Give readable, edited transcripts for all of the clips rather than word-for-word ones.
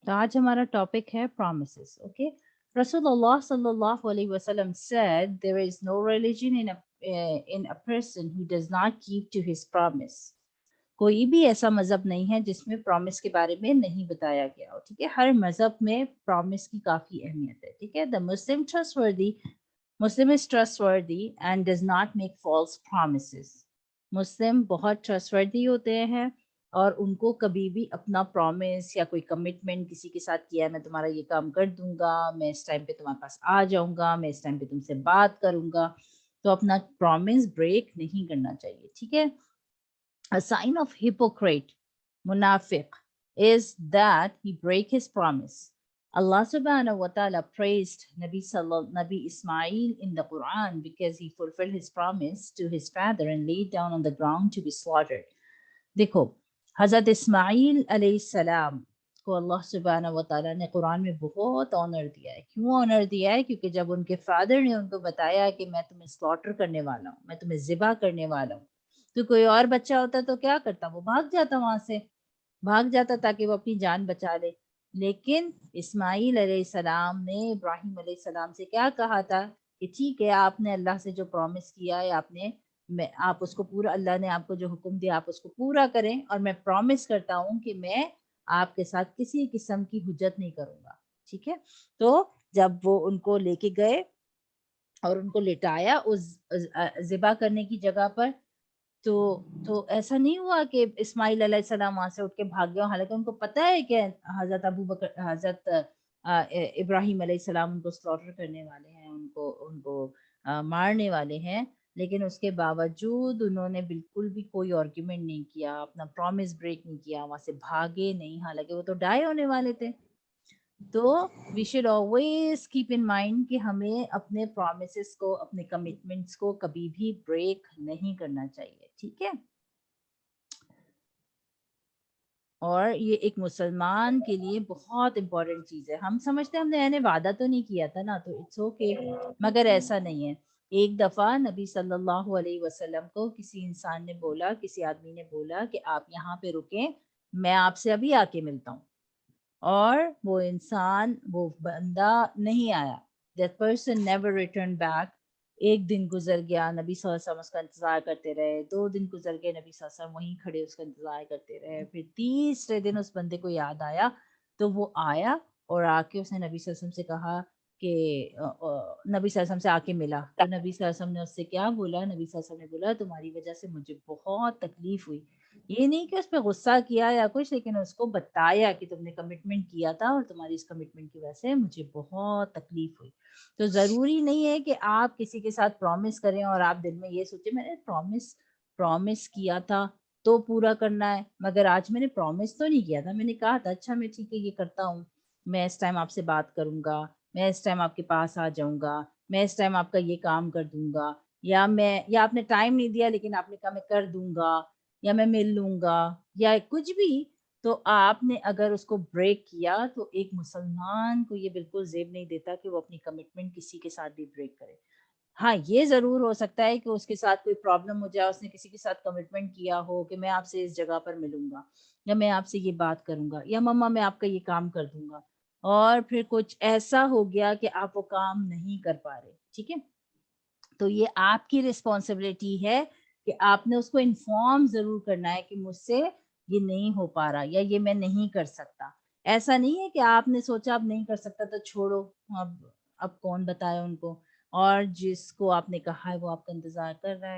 تو آج ہمارا ٹاپک ہے promises. Okay, Rasulullah sallallahu alaihi wasallam said there is no religion in a person who does not keep to his promise. کوئی بھی ایسا مذہب نہیں ہے جس میں پرومس کے بارے میں نہیں بتایا گیا ہو. ٹھیک ہے، ہر مذہب میں پرومس کی کافی اہمیت ہے. ٹھیک ہے، Muslim is trustworthy and does not make false promises. مسلم بہت ٹرسٹورتھی ہوتے ہیں اور ان کو کبھی بھی اپنا پرومس یا کوئی کمٹمنٹ کسی کے ساتھ کیا ہے میں تمہارا یہ کام کر دوں گا، میں اس ٹائم پہ تمہارے پاس آ جاؤں گا، میں اس ٹائم پہ تم سے بات کروں گا، تو اپنا پرومس بریک نہیں کرنا چاہیے. ٹھیک ہے. A sign of hypocrite, munafiq, is that he break his promise. Allah subhanahu wa ta'ala praised Nabi Ismail in the Quran because he fulfilled his promise to his father and laid down on the ground to be slaughtered. دیکھو، حضرت اسماعیل علیہ السلام کو اللہ سبحانہ و تعالیٰ نے قرآن میں بہت آنر دیا ہے. کیوں آنر دیا ہے؟ کیونکہ جب ان کے فادر نے ان کو بتایا کہ میں تمہیں سلاٹر کرنے والا ہوں، میں تمہیں ذبح کرنے والا ہوں، تو کوئی اور بچہ ہوتا تو کیا کرتا؟ وہ بھاگ جاتا، وہاں سے بھاگ جاتا تاکہ وہ اپنی جان بچا لے. لیکن اسماعیل علیہ السلام نے ابراہیم علیہ السلام سے کیا کہا تھا کہ ٹھیک ہے، آپ نے اللہ سے جو پرومس کیا ہے آپ اس کو پورا، اللہ نے آپ کو جو حکم دیا آپ اس کو پورا کریں، اور میں پرومس کرتا ہوں کہ میں آپ کے ساتھ کسی قسم کی حجت نہیں کروں گا. ٹھیک ہے. تو جب وہ ان کو لے کے گئے اور ان کو لٹایا اس ذبح کرنے کی جگہ پر، تو ایسا نہیں ہوا کہ اسماعیل علیہ السلام وہاں سے اٹھ کے بھاگ گئے، حالانکہ ان کو پتا ہے کہ حضرت ابراہیم علیہ السلام ان کو سلاٹر کرنے والے ہیں، ان کو مارنے والے ہیں. لیکن اس کے باوجود انہوں نے بالکل بھی کوئی آرگیومنٹ نہیں کیا، اپنا پرومس بریک نہیں کیا، وہاں سے بھاگے نہیں، حالانکہ وہ تو ڈائی ہونے والے تھے. تو we should always keep in mind کہ ہمیں اپنے پرومسز کو، اپنے کمٹمنٹس کو کبھی بھی بریک نہیں کرنا چاہیے. ٹھیک ہے. اور یہ ایک مسلمان کے لیے بہت امپورٹنٹ چیز ہے. ہم سمجھتے ہیں ہم نے وعدہ تو نہیں کیا تھا نا، تو اٹس اوکے، مگر ایسا نہیں ہے. ایک دفعہ نبی صلی اللہ علیہ وسلم کو کسی انسان نے بولا، کسی آدمی نے بولا کہ آپ یہاں پہ رکیں، میں آپ سے ابھی آ کے ملتا ہوں. اور وہ انسان، وہ بندہ نہیں آیا. That person never returned back. ایک دن گزر گیا، نبی صلی اللہ علیہ وسلم اس کا انتظار کرتے رہے. 2 دن گزر گئے، نبی صلی اللہ علیہ وسلم وہیں کھڑے اس کا انتظار کرتے رہے. پھر تیسرے دن اس بندے کو یاد آیا، تو وہ آیا اور آ کے اس نے نبی صلی اللہ علیہ وسلم سے کہا کہ نبی صلی اللہ علیہ وسلم سے آ کے ملا. تو نبی صلی اللہ علیہ وسلم نے اس سے کیا بولا؟ نبی صلی اللہ علیہ وسلم نے بولا تمہاری وجہ سے مجھے بہت تکلیف ہوئی. یہ نہیں کہ اس پہ غصہ کیا یا کچھ، لیکن اس کو بتایا کہ تم نے کمٹمنٹ کیا تھا اور تمہاری اس کمٹمنٹ کی وجہ سے مجھے بہت تکلیف ہوئی. تو ضروری نہیں ہے کہ آپ کسی کے ساتھ پرومس کریں اور آپ دل میں یہ سوچیں میں نے پرومس کیا تھا تو پورا کرنا ہے، مگر آج میں نے پرومس تو نہیں کیا تھا، میں نے کہا تھا اچھا میں ٹھیک ہے یہ کرتا ہوں، میں اس ٹائم آپ سے بات کروں گا، میں اس ٹائم آپ کے پاس آ جاؤں گا، میں اس ٹائم آپ کا یہ کام کر دوں گا، یا آپ نے ٹائم نہیں دیا لیکن آپ نے کہا میں کر دوں گا، یا میں مل لوں گا، یا کچھ بھی. تو آپ نے اگر اس کو بریک کیا تو ایک مسلمان کو یہ بالکل زیب نہیں دیتا کہ وہ اپنی کمٹمنٹ کسی کے ساتھ بھی بریک کرے. ہاں یہ ضرور ہو سکتا ہے کہ اس کے ساتھ کوئی پرابلم ہو جائے، اس نے کسی کے ساتھ کمٹمنٹ کیا ہو کہ میں آپ سے اس جگہ پر ملوں گا، یا میں آپ سے یہ بات کروں گا، یا مما میں آپ کا یہ کام کر دوں گا، اور پھر کچھ ایسا ہو گیا کہ آپ وہ کام نہیں کر پا رہے. ٹھیک ہے. تو یہ آپ کی رسپانسبلٹی ہے کہ آپ نے اس کو انفارم ضرور کرنا ہے کہ مجھ سے یہ نہیں ہو پا رہا یا یہ میں نہیں کر سکتا. ایسا نہیں ہے کہ آپ نے سوچا اب نہیں کر سکتا تو چھوڑو، اب کون بتایا ان کو، اور جس کو آپ نے کہا ہے وہ آپ کا انتظار کر رہا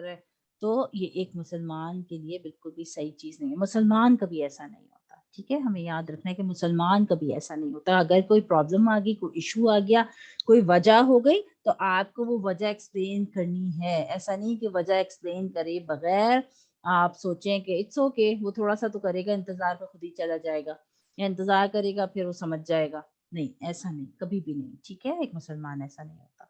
ہے. تو یہ ایک مسلمان کے لیے بالکل بھی صحیح چیز نہیں ہے. مسلمان کبھی ایسا نہیں ہوتا. ٹھیک ہے. ہمیں یاد رکھنا ہے کہ مسلمان کبھی ایسا نہیں ہوتا. اگر کوئی پرابلم آ گئی، کوئی ایشو آ گیا، کوئی وجہ ہو گئی، تو آپ کو وہ وجہ ایکسپلین کرنی ہے. ایسا نہیں کہ وجہ ایکسپلین کرے بغیر آپ سوچیں کہ اٹس اوکے وہ تھوڑا سا تو کرے گا انتظار، پہ خود ہی چلا جائے گا، یا انتظار کرے گا پھر وہ سمجھ جائے گا. نہیں، ایسا نہیں، کبھی بھی نہیں. ٹھیک ہے. ایک مسلمان ایسا نہیں ہوتا.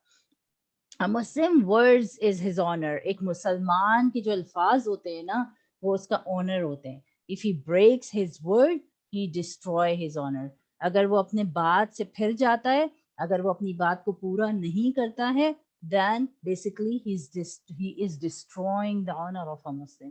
مسلم words is his honor. ایک مسلمان کے جو الفاظ ہوتے ہیں نا وہ اس کا آنر ہوتے ہیں. if he breaks his word he destroy his honor. اگر وہ اپنے بات سے پھر جاتا ہے، اگر وہ اپنی بات کو پورا نہیں کرتا ہے، then basically he is destroying the honor of a Muslim.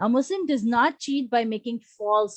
A Muslim does not cheat by making false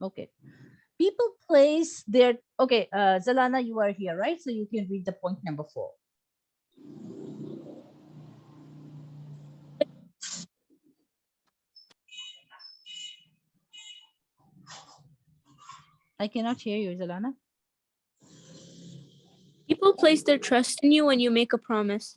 Okay. People place their, okay, Zalana, you are here, right? So you can read the point number 4. I cannot hear you, Zalana. People place their trust in you when you make a promise.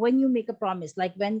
when you make a promise, like when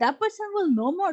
That person will no more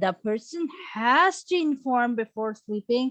The person has to inform before sleeping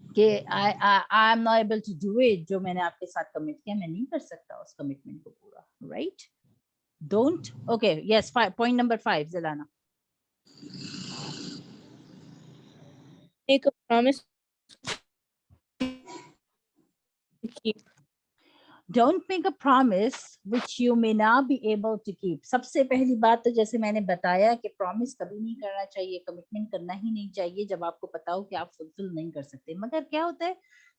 کہ I am not able to do it, جو میں نے آپ کے ساتھ commit کیا میں نہیں کر سکتا اس کمٹمنٹ کو پورا, right? Don't. Okay, yes, point number 5, Zalana. Make a promise to keep. Don't make a promise which you may not be able to keep. سب سے پہلی بات تو جیسے میں نے بتایا کہ پرومس کبھی نہیں کرنا چاہیے, کمٹمنٹ کرنا ہی نہیں چاہیے جب آپ کو پتا ہو کہ آپ فلفل نہیں کر سکتے. مگر کیا ہوتا ہے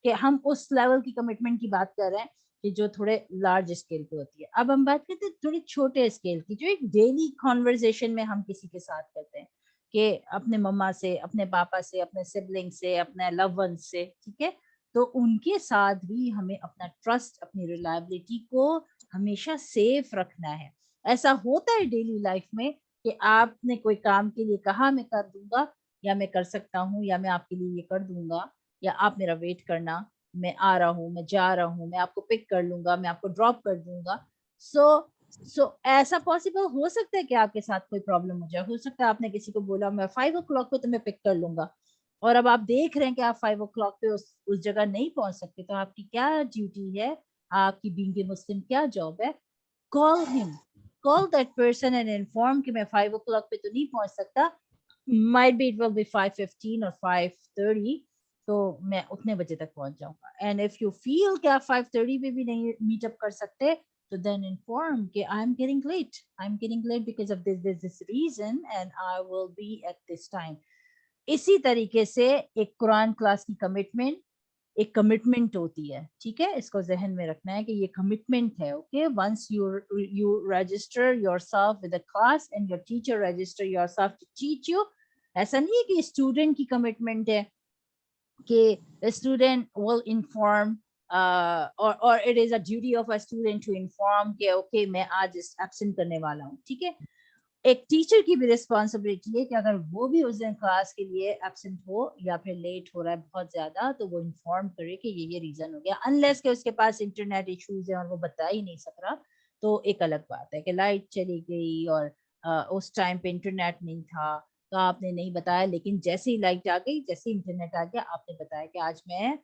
کہ ہم اس لیول کی کمٹمنٹ کی بات کر رہے ہیں کہ جو تھوڑے لارج اسکیل پہ ہوتی ہے. اب ہم بات کرتے ہیں تھوڑے چھوٹے اسکیل کی, جو ایک ڈیلی کانورزیشن میں ہم کسی کے ساتھ کرتے ہیں, کہ اپنے مما سے, اپنے پاپا سے, اپنے سبلنگ سے, اپنے لو ون سے, ٹھیک ہے, تو ان کے ساتھ بھی ہمیں اپنا ٹرسٹ, اپنی ریلائبلٹی کو ہمیشہ سیف رکھنا ہے. ایسا ہوتا ہے ڈیلی لائف میں کہ آپ نے کوئی کام کے لیے کہا میں کر دوں گا, یا میں کر سکتا ہوں, یا میں آپ کے لیے یہ کر دوں گا, یا آپ میرا ویٹ کرنا, میں آ رہا ہوں, میں جا رہا ہوں, میں آپ کو پک کر لوں گا, میں آپ کو ڈراپ کر دوں گا. سو ایسا پاسبل ہو سکتا ہے کہ آپ کے ساتھ کوئی پرابلم ہو جائے. ہو سکتا ہے آپ نے کسی کو بولا میں 5 o'clock کو تمہیں پک کر لوں گا, اور اب آپ دیکھ رہے ہیں کہ آپ 5 o'clock پہ اس جگہ نہیں پہنچ سکتے, تو آپ کی کیا ڈیوٹی ہے, آپ کی بینگ اے مسلم کیا جاب ہے؟ call him, call that person and inform کہ میں 5 o'clock پہ تو نہیں پہنچ سکتا, might be it will be 5:15 or 5:30, تو میں اتنے بجے تک پہنچ جاؤں گا. اینڈ اف یو فیل کہ آپ 5:30 پہ بھی نہیں میٹ اپ کر سکتے, تو then inform کہ I'm getting late because of this reason and I will be at this time. اسی طریقے سے ایک قرآن کلاس کی کمٹمنٹ ایک کمٹمنٹ ہوتی ہے, ٹھیک ہے, اس کو ذہن میں رکھنا ہے کہ یہ کمٹمنٹ ہے. Okay, once you register yourself with a class and your teacher register yourself to teach you, ایسا نہیں ہے کہ اسٹوڈنٹ کی کمٹمنٹ ہے کہ student will inform or it is a duty of a student to inform کہ okay میں آج ایبسنٹ کرنے والا ہوں, ٹھیک ہے. ایک ٹیچر کی بھی ریسپانسبلٹی ہے کہ اگر وہ بھی اس دن کلاس کے لیے ایبسنٹ ہو یا پھر لیٹ ہو رہا ہے بہت زیادہ, تو وہ انفارم کرے کہ یہ ریزن ہو گیا, انلیس کہ اس کے پاس انٹرنیٹ ایشوز ہیں اور وہ بتا ہی نہیں سک رہا, تو ایک الگ بات ہے کہ لائٹ چلی گئی اور اس ٹائم پہ انٹرنیٹ نہیں تھا تو آپ نے نہیں بتایا, لیکن جیسے ہی لائٹ آ گئی, جیسے ہی انٹرنیٹ آ گیا, آپ نے بتایا کہ آج میں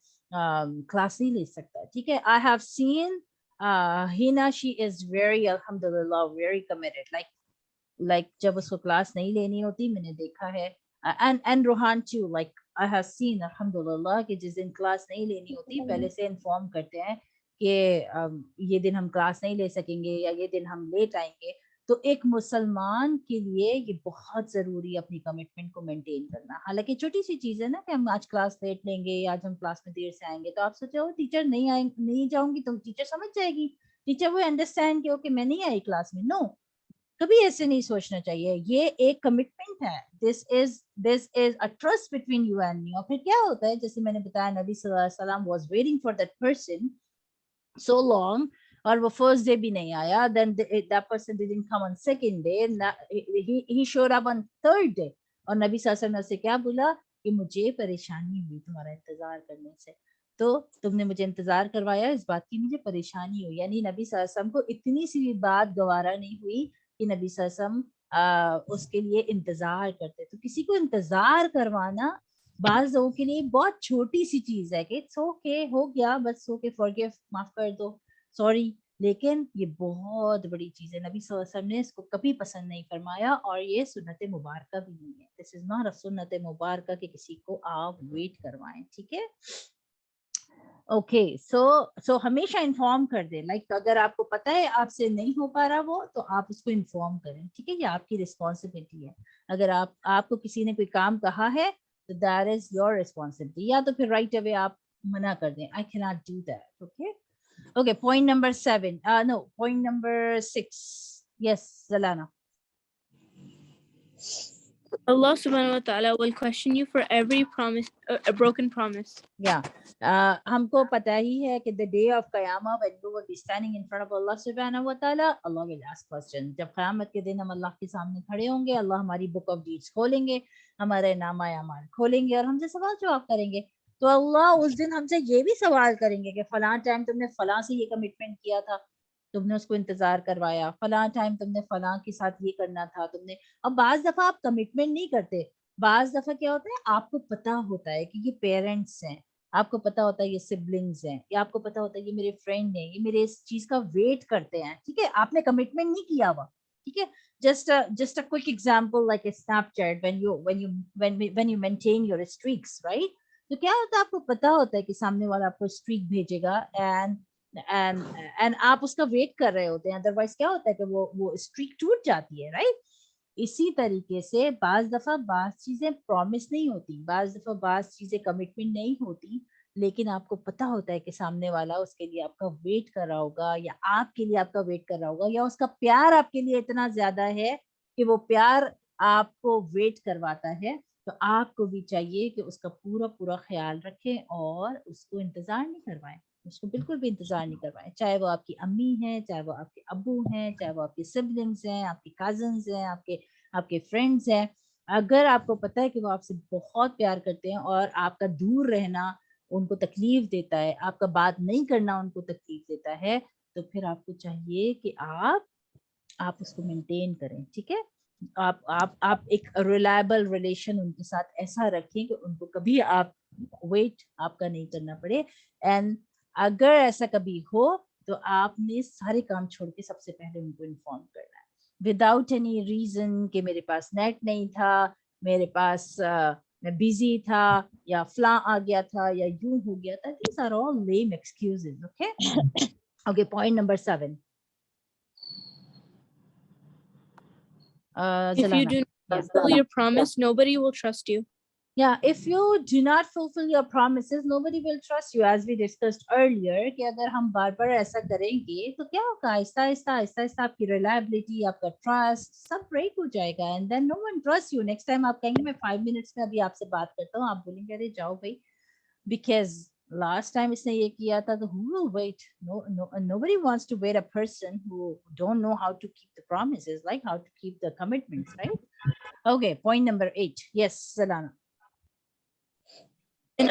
کلاس نہیں لے سکتا, ٹھیک ہے. I have seen Hina, she is very, alhamdulillah, very committed. Like جب اس کو کلاس نہیں لینی ہوتی, میں نے دیکھا ہے, and Rohan too, like I have seen الحمدللہ کہ جس دن کلاس نہیں لینی ہوتی پہلے سے انفارم کرتے ہیں کہ یہ دن ہم کلاس نہیں لے سکیں گے یا یہ دن ہم لیٹ آئیں گے. تو ایک مسلمان کے لیے یہ بہت ضروری ہے اپنی کمٹمنٹ کو مینٹین کرنا. حالانکہ چھوٹی سی چیز ہے نا کہ ہم آج کلاس لیٹ لیں گے, آج ہم کلاس میں دیر سے آئیں گے, تو آپ سوچو ٹیچر نہیں جاؤں گی تو ٹیچر سمجھ جائے گی, ٹیچر وہ انڈرسٹینڈ کہ اوکے میں نہیں آئی کلاس میں. نو, کبھی ایسے نہیں سوچنا چاہیے, یہ ایک کمٹمنٹ ہے. This is a trust between you and me. اور پھر کیا ہوتا ہے, جیسے میں نے بتایا, نبی صلی اللہ علیہ وسلم was waiting for that person so long, اور وہ فرسٹ ڈے بھی نہیں آیا, then that person didn't come on second day, he showed up on third day, اور نبی صلی اللہ علیہ وسلم نے اسے کیا بولا کہ مجھے پریشانی ہوئی تمہارا انتظار کرنے سے, تو تم نے مجھے انتظار کروایا, اس بات کی مجھے پریشانی ہوئی. یعنی نبی صلی اللہ علیہ وسلم کو اتنی سی بات گوارا نہیں ہوئی کہ نبی صلی اللہ علیہ وسلم اس کے لیے انتظار کرتے. تو کسی کو انتظار کروانا بعض لوگوں کے لیے بہت چھوٹی سی چیز ہے کہ اٹس اوکے, ہو گیا بس, اوکے فارگیو, معاف کر دو, سوری, لیکن یہ بہت بڑی چیز ہے. نبی صلی اللہ علیہ وسلم نے اس کو کبھی پسند نہیں فرمایا, اور یہ سنت مبارکہ بھی نہیں ہے. دس از ناٹ اے سنت مبارکہ کہ کسی کو آپ ویٹ کروائیں, ٹھیک ہے. اوکے, سو ہمیشہ انفارم کر دیں. لائک اگر آپ کو پتا ہے آپ سے نہیں ہو پا رہا وہ, تو آپ اس کو انفارم کریں, ٹھیک ہے. یہ آپ کی رسپانسبلٹی ہے. اگر آپ کو کسی نے کوئی کام کہا ہے تو دیٹ از یور ریسپانسبلٹی, یا تو پھر رائٹ اوے آپ منع کر دیں, آئی کی not do that. Okay okay, point number 7, no, point number 6, yes زلانا. Allah subhanahu wa ta'ala will question you for every promise, a broken promise. یا ہم کو پتہ ہی ہے کہ the day of قیامہ when we will be standing in front of Allah subhanahu wa ta'ala, Allah will ask questions. جب قیامت کے دن ہم اللہ کے سامنے کھڑے ہوں گے, اللہ ہماری بک آف ڈیڈس کھولیں گے, ہمارے نامہ اعمال کھولیں گے, اور ہم سے سوال جواب کریں گے. تو اللہ اس دن ہم سے یہ بھی سوال کریں گے کہ فلاں ٹائم تم نے فلاں سے یہ کمٹمنٹ کیا تھا, تم نے اس کو انتظار کروایا, فلاں ٹائم تم نے فلاں کے ساتھ یہ کرنا تھا تم نے. اب بعض دفعہ آپ کمٹمنٹ نہیں کرتے, بعض دفعہ کیا ہوتا ہے آپ کو پتا ہوتا ہے کہ یہ پیرنٹس ہیں, آپ کو پتا ہوتا ہے یہ سبلنگز ہیں, یا آپ کو پتا ہوتا ہے یہ میرے فرینڈ ہیں, یہ میرے اس چیز کا ویٹ کرتے ہیں, ٹھیک ہے, آپ نے کمٹمنٹ نہیں کیا ہوا, ٹھیک ہے. Just a quick example like a Snapchat, when you maintain your streaks, right? تو کیا ہوتا ہے, آپ کو پتا ہوتا ہے کہ سامنے والا آپ کو اسٹریک بھیجے گا, اینڈ آپ اس کا ویٹ کر رہے ہوتے ہیں, ادروائز کیا ہوتا ہے کہ وہ اسٹریک ٹوٹ جاتی ہے, رائٹ. اسی طریقے سے بعض دفعہ بعض چیزیں پرومس نہیں ہوتی, بعض دفعہ بعض چیزیں کمٹمنٹ نہیں ہوتی, لیکن آپ کو پتا ہوتا ہے کہ سامنے والا اس کے لیے آپ کا ویٹ کر رہا ہوگا, یا آپ کے لیے آپ کا ویٹ کر رہا ہوگا, یا اس کا پیار آپ کے لیے اتنا زیادہ ہے کہ وہ پیار آپ کو ویٹ کرواتا ہے. تو آپ کو بھی چاہیے کہ اس کا پورا پورا خیال رکھیں اور اس کو انتظار نہیں کروائیں, اس کو بالکل بھی انتظار نہیں کروائیں, چاہے وہ آپ کی امی ہیں, چاہے وہ آپ کے ابو ہیں, چاہے وہ آپ کے سبلنگس ہیں, آپ کے کزنز ہیں, آپ کے فرینڈز ہیں. اگر آپ کو پتا ہے کہ وہ آپ سے بہت پیار کرتے ہیں اور آپ کا دور رہنا ان کو تکلیف دیتا ہے, آپ کا بات نہیں کرنا ان کو تکلیف دیتا ہے, تو پھر آپ کو چاہیے کہ آپ اس کو مینٹین کریں, ٹھیک ہے. آپ ایک ریلائبل ریلیشن ان کے ساتھ ایسا رکھیں کہ ان کو کبھی آپ ویٹ آپ کا نہیں کرنا پڑے. اینڈ اگر ایسا کبھی ہو تو آپ نے سارے کام چھوڑ کے سب سے پہلے ان کو انفارم کرنا ہے وداؤٹ اینی ریزن کہ میرے پاس نیٹ نہیں تھا, میرے پاس میں بزی تھا, یا فلاں آ گیا تھا, یا یوں ہو گیا تھا. These are all lame excuses, okay? Okay, point number 7. If you Zalana. do Yeah. not fulfill your promise, nobody will trust you. Yeah, if you do not fulfill your promises, nobody will trust you, as we discussed earlier, کہ اگر ہم بار بار ایسا کریں گے تو کیا ہوگا, آہستہ آہستہ آپ کی ریلائبلٹی, آپ کا ٹرسٹ سب بریک ہو جائے گا, and then no one trust you. Next time آپ کہیں گے میں 5 منٹس میں ابھی آپ سے بات کرتا ہوں, آپ بولیں گے ارے جاؤ بھائی, بیکاز last time اس نے یہ کیا تھا, تو who will wait? Nobody wants to wait a person who don't know how to keep the promises, like how to keep the commitments, right? Okay, point number 8. Yes, Zalana. An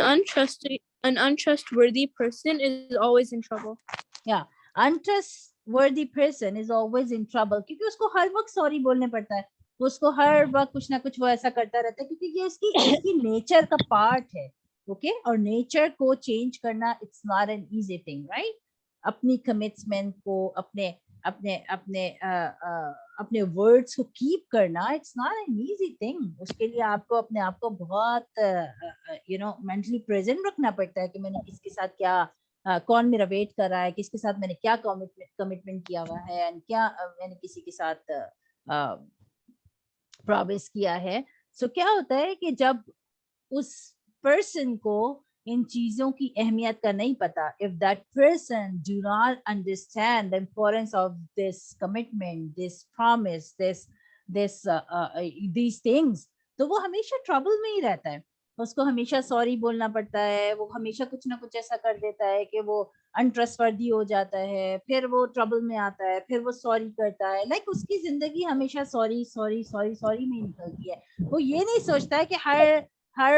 untrustworthy person is always in trouble. Yeah, untrustworthy person is always in trouble, کیونکہ اس کو ہر وقت sorry بولنے پڑتا ہے, اس کو ہر وقت کچھ نہ کچھ وہ ایسا کرتا رہتا ہے, کیونکہ یہ اس کی نیچر کا پارٹ ہے, اوکے. اور نیچر کو چینج کرنا it's not an easy thing, right. اپنی کمٹمنٹ کو, اپنے اپنے اپنے اپنے ورڈس کو کیپ کرنا it's not an easy thing. اس کے لیے آپ کو اپنے آپ کو بہت مینٹلی پریزنٹ رکھنا پڑتا ہے کہ میں نے کس کے ساتھ کیا, کون میرا ویٹ کر رہا ہے, کس کے ساتھ میں نے کیا کمٹمنٹ کیا ہوا ہے, اینڈ کیا میں نے کسی کے ساتھ پرومس کیا ہے. سو کیا ہوتا ہے کہ جب اس پرسن کو ان چیزوں کی اہمیت کا نہیں پتا, if that person do not understand the importance of this commitment, this promise, these things, تو وہ ہمیشہ ٹربل میں ہی رہتا ہے. اس کو ہمیشہ سوری بولنا پڑتا ہے, وہ ہمیشہ کچھ نہ کچھ ایسا کر دیتا ہے کہ وہ انٹرسٹوردی ہو جاتا ہے, پھر وہ ٹربل میں آتا ہے, پھر وہ سوری کرتا ہے, لائک اس کی زندگی ہمیشہ سوری سوری سوری سوری میں ہی نکلتی ہے. وہ یہ نہیں سوچتا ہے کہ ہر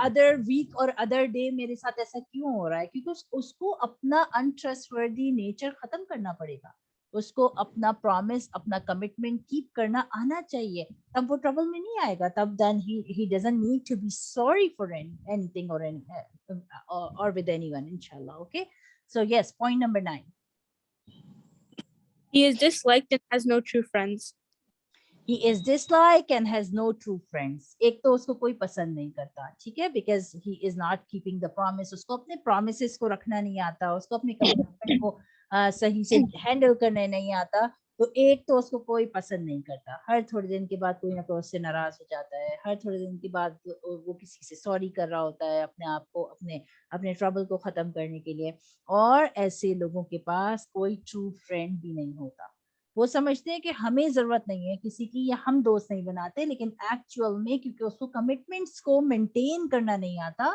ادر ویک اور ادر ڈے میرے ساتھ ایسا کیوں ہو رہا ہے, کیونکہ اس کو اپنا انٹرسٹوردی نیچر ختم کرنا پڑے گا. اس کو اپنا پرومس, اپنا کمٹمنٹ کیپ کرنا آنا چاہیے, تب وہ ٹربل میں نہیں آئے گا. تب دین he doesn't need to be sorry for anything or with anyone, inshallah. Okay, so yes, point number 9. He is disliked and has no true friends. He is disliked and has no true friends. ایک تو اس کو کوئی پسند نہیں کرتا, ٹھیک ہے, because he is not keeping the promise. اس کو اپنے promises کو رکھنا نہیں آتا, اس کو اپنے commitment کو صحیح سے ہینڈل کرنے نہیں آتا. تو ایک تو اس کو کوئی پسند نہیں کرتا, ہر تھوڑے دن کے بعد کوئی نہ کوئی اس سے ناراض ہو جاتا ہے, ہر تھوڑے دن کے بعد وہ کسی سے سوری کر رہا ہوتا ہے اپنے آپ کو, اپنے ٹربل کو ختم کرنے کے لیے. اور ایسے لوگوں کے پاس کوئی ٹرو فرینڈ بھی نہیں ہوتا. وہ سمجھتے ہیں کہ ہمیں ضرورت نہیں ہے کسی کی, یا ہم دوست نہیں بناتے, لیکن ایکچوئل میں کیونکہ اس کو کمٹمنٹس کو مینٹین کرنا نہیں آتا,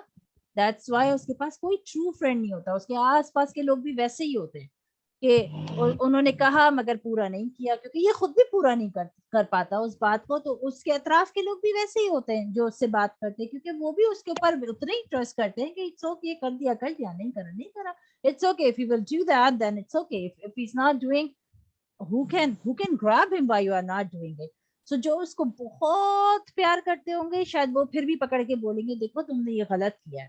دیٹس وائی اس کے پاس کوئی ٹرو فرینڈ نہیں ہوتا. اس کے آس پاس کے لوگ بھی ویسے ہی ہوتے ہیں کہ انہوں نے کہا مگر پورا نہیں کیا, کیونکہ یہ خود بھی پورا نہیں کر پاتا اس بات کو. تو اس کے اطراف کے لوگ بھی ویسے ہی ہوتے ہیں جو اس سے بات کرتے ہیں, کیونکہ وہ بھی اس کے اوپر اتنا ہی ٹرسٹ کرتے ہیں کہ اٹس اوکے, کر دیا, نہیں کرا, it's okay. if he will do that then it's okay. if he's not doing, who can grab him while you are not doing it. So جو اس کو بہت پیار کرتے ہوں گے شاید وہ پھر بھی پکڑ کے بولیں گے دیکھو تم نے یہ غلط کیا ہے,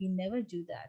he never do that,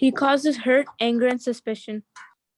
He causes hurt, anger, and suspicion.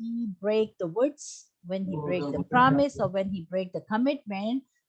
he break the words, when he break the promise or when he break the commitment,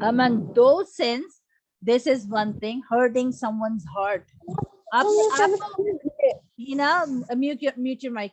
among those sins, this is one thing, hurting someone's heart. Mute your mic.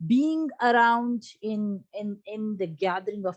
being around in the gathering of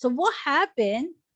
So what happened,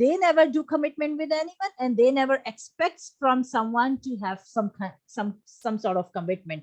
they never do commitment with anyone and they never expects from someone to have some sort of commitment.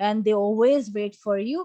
and they always wait for you,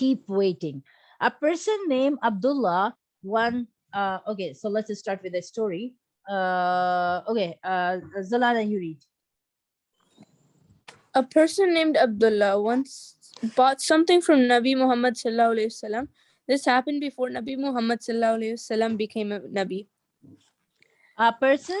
Keep waiting. A person named Abdullah one okay, so let's start with a story. Okay, Zalana, you read. A person named Abdullah once bought something from Nabi Muhammad sallallahu alaihi wasallam. This happened before Nabi Muhammad sallallahu alaihi wasallam became a Nabi. A person,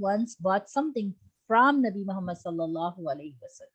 Once bought something from Nabi Muhammad sallallahu alaihi wasallam.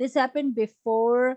This happened before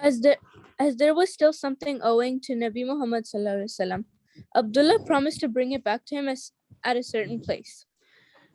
As there was still something owing to Nabi Muhammad sallallahu alaihi wasallam, Abdullah promised to bring it back to him at a certain place.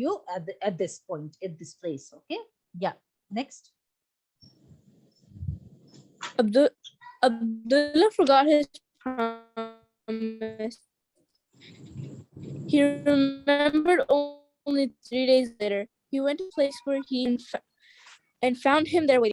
you at this point, at this place. Okay, yeah. Next. Abdullah forgot his promise. He remembered only 3 days later. He went to a place where he and found him there waiting.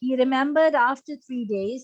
He remembered after 3 days.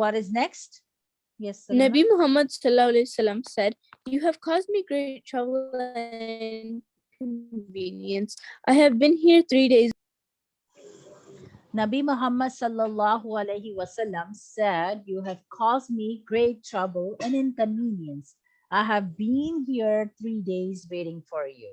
what is next. Yes, Nabi Muhammad sallallahu alaihi wasallam said, "You have caused me great trouble and inconvenience. I have been here 3 days." Nabi Muhammad sallallahu alaihi wasallam said, "You have caused me great trouble and inconvenience. I have been here 3 days waiting for you."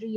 3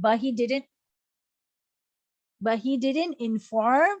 but he didn't inform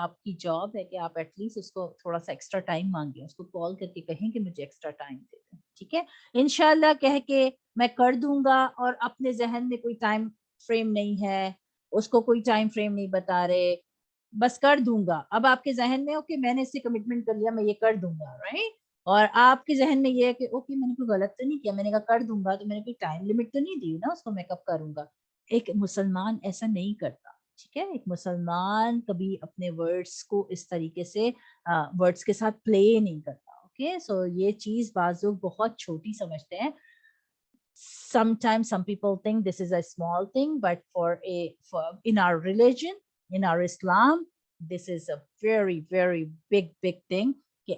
آپ کی job ہے کہ آپ at least اس کو تھوڑا سا extra time مانگیں, اس کو کال کر کے کہیں کہ مجھے ایکسٹرا ٹائم دے دیں, ٹھیک ہے. انشاءاللہ کہہ کے میں کر دوں گا, اور اپنے ذہن میں کوئی ٹائم فریم نہیں ہے, اس کو کوئی ٹائم فریم نہیں بتا رہے, بس کر دوں گا. اب آپ کے ذہن میں اوکے میں نے اس سے کمٹمنٹ کر لیا, میں یہ کر دوں گا, رائٹ. اور آپ کے ذہن میں یہ ہے کہ اوکے میں نے کوئی غلط تو نہیں کیا, میں نے کہا کر دوں گا, تو میں نے کوئی ٹائم لمٹ تو نہیں دی نا اس کو میں کب کروں گا. ایک مسلمان ایسا نہیں کرتا, ٹھیک ہے. ایک مسلمان کبھی اپنے ورڈس کو اس طریقے سے ورڈس کے ساتھ پلے نہیں کرتا. اوکے, سو یہ چیز بعض لوگ بہت چھوٹی سمجھتے ہیں. Sometimes some people think this is a small thing, but for in our religion, in our Islam, this is a very very big thing کہ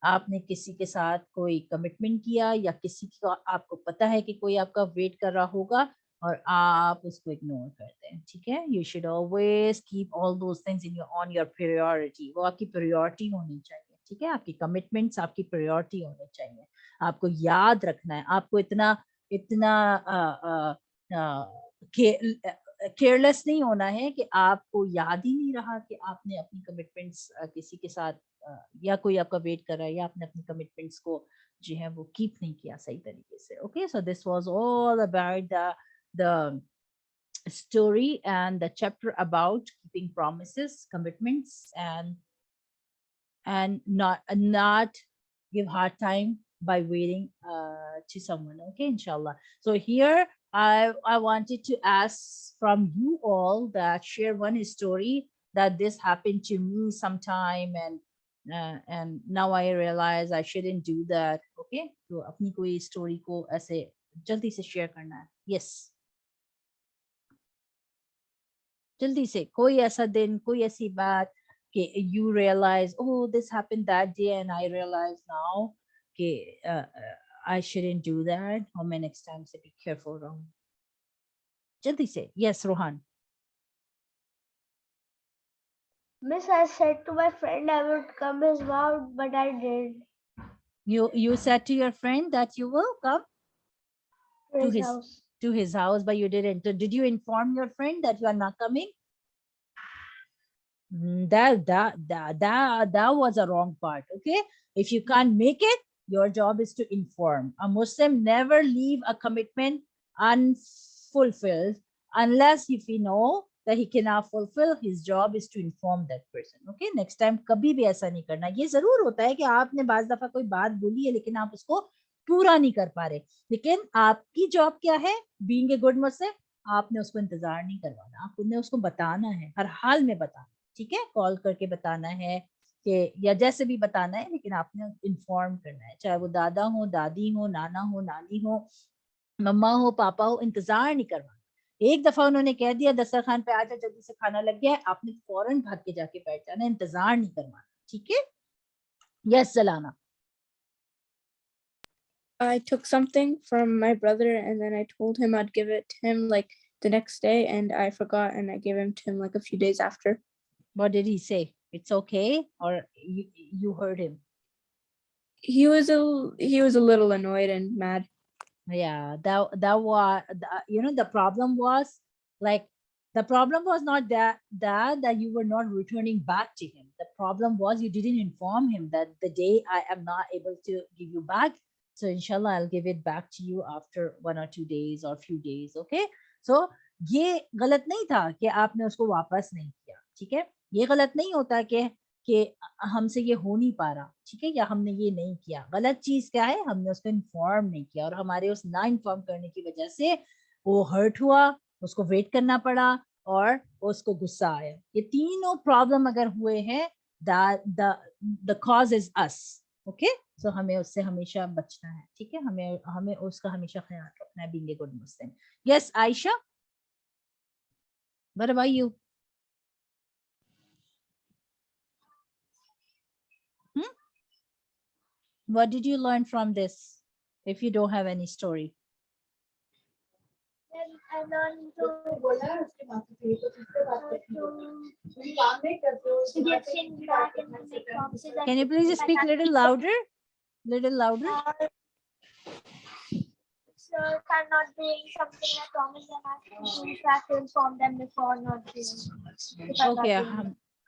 آپ نے کسی کے ساتھ کوئی کمٹمنٹ کیا, یا کسی کا آپ کو پتا ہے کہ کوئی آپ کا ویٹ کر رہا ہوگا, اور آپ اس کو اگنور کرتے ہیں, ٹھیک ہے. You should always keep all those things on your priority, وہ آپ کی پریورٹی ہونی چاہیے, ٹھیک ہے. آپ کی کمٹمنٹس آپ کی پریورٹی ہونی چاہیے. آپ کو یاد رکھنا ہے, آپ کو اتنا کیئرلیس نہیں ہونا ہے کہ آپ کو یاد ہی نہیں رہا کہ آپ نے اپنی کمٹمنٹس کسی کے ساتھ, یا کوئی آپ کا ویٹ کر رہا ہے, یا آپ نے اپنی کمٹمنٹس کو جو ہے وہ کیپ نہیں کیا صحیح طریقے سے. Okay, so this was all about the story and the chapter about keeping promises, commitments, and not give hard time by waiting to someone. Okay, inshallah. So here I wanted to ask from you all that share one story that this happened to me sometime, and now I realize I shouldn't do that. Okay, so apni koi story ko aise jaldi se share karna hai. Yes, jaldi se koi aisa din, koi aisi baat کہ you realize, oh this happened that day and I realize now کہ I shouldn't do that, اور میں next time سے be careful رہوں. جلدی سے. Yes, Rohan. Miss, I said to my friend I would come his house, but I didn't. You said to your friend that you will come To his house. to his house, but you didn't. So did you inform your friend that you are not coming? That was a wrong part. Okay, if you can't make it, your job is to inform. A Muslim never leave a commitment unfulfilled unless if he know that he cannot fulfill, his job is to inform that person. Okay, next time کبھی بھی ایسا نہیں کرنا. یہ ضرور ہوتا ہے کہ آپ نے بعض دفعہ کوئی بات بولی ہے لیکن آپ اس کو پورا نہیں کر پا رہے, لیکن آپ کی جاب کیا ہے, being a good Muslim, آپ نے اس کو انتظار نہیں کروانا, آپ نے اس کو بتانا ہے, ہر حال میں بتانا, ٹھیک ہے. کال کر کے بتانا ہے کہ یا جیسے بھی بتانا ہے, لیکن آپ نے انفارم کرنا ہے, چاہے وہ دادا ہو, دادی ہو, نانا ہو, نانی ہو, مما ہو, پاپا ہو, انتظار نہیں کروانا. ایک دفعہ انہوں نے کہہ دیا دسترخوان پہ آجا جلدی سے کھانا لگ گیا ہے, آپ نے فوراً بھاگ کے جا کے بیٹھ جانا, انتظار نہیں کروانا, ٹھیک ہے. یس سلانا. I took something from my brother and then I told him I'd give it to him like the next day, and I forgot and I gave him to him like a few days after. What did he say? It's okay, or you heard him? He was a little annoyed and mad. Yeah, that was the problem was like, the problem was not that you were not returning back to him. The problem was you didn't inform him that the day I am not able to give you back, so inshallah I'll give it back to you after 1 or 2 days or few days. Okay, so یہ غلط نہیں تھا کہ آپ نے اس کو واپس نہیں کیا, ٹھیک ہے. یہ غلط نہیں ہوتا کہ ہم سے یہ ہو نہیں پا رہا, ٹھیک ہے, یا ہم نے یہ نہیں کیا. غلط چیز کیا ہے, ہم نے اس کو انفارم نہیں کیا, اور ہمارے اس نہ انفارم کرنے کی وجہ سے وہ ہرٹ ہوا, اس کو ویٹ کرنا پڑا, اور اس کو غصہ آیا. یہ تینوں پرابلم اگر ہوئے ہیں, the cause is us. Okay, so ہمیں اس سے ہمیشہ بچنا ہے, ٹھیک ہے. ہمیں اس کا ہمیشہ خیال رکھنا ہے, being a good Muslim. Yes, Aisha, what about you? What did you learn from this, if you don't have any story? Then I learned to give things back and to make promises. Can you please speak a little louder? Little louder? So if I'm not doing something I promise them, I have to inform them before not doing. Okay,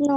No.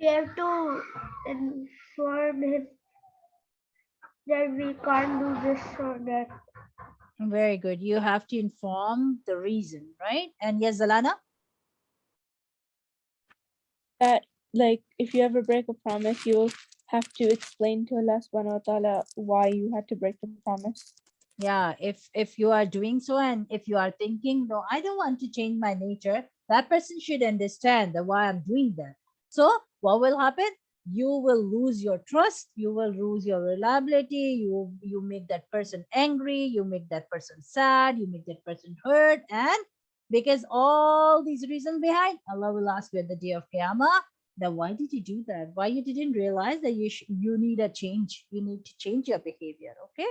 We have to inform him that we can't do this or that. Very good. You have to inform the reason, right? And yes Zalana? That like if you ever break a promise, you'll have to explain to Allah subhanahu wa ta'ala why you had to break the promise. Yeah, if you are doing so and if you are thinking, no, I don't want to change my nature, that person should understand that why I'm doing that. So what will happen? You will lose your trust, you will lose your reliability, you make that person angry, you make that person sad, you make that person hurt, and because all these reasons behind, Allah will ask you at the day of Qiyamah that why did you do that? Why you didn't realize that you need a change, you need to change your behavior. Okay,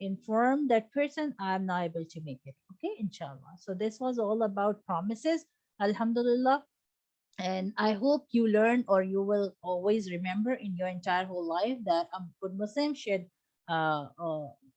inform that person I am not able to make it. Okay, inshallah. So this was all about promises. Alhamdulillah. And I hope you learn or you will always remember in your entire whole life that a good Muslim should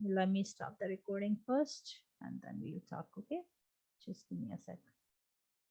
Let me stop the recording first and then we'll talk. Okay, just give me a sec.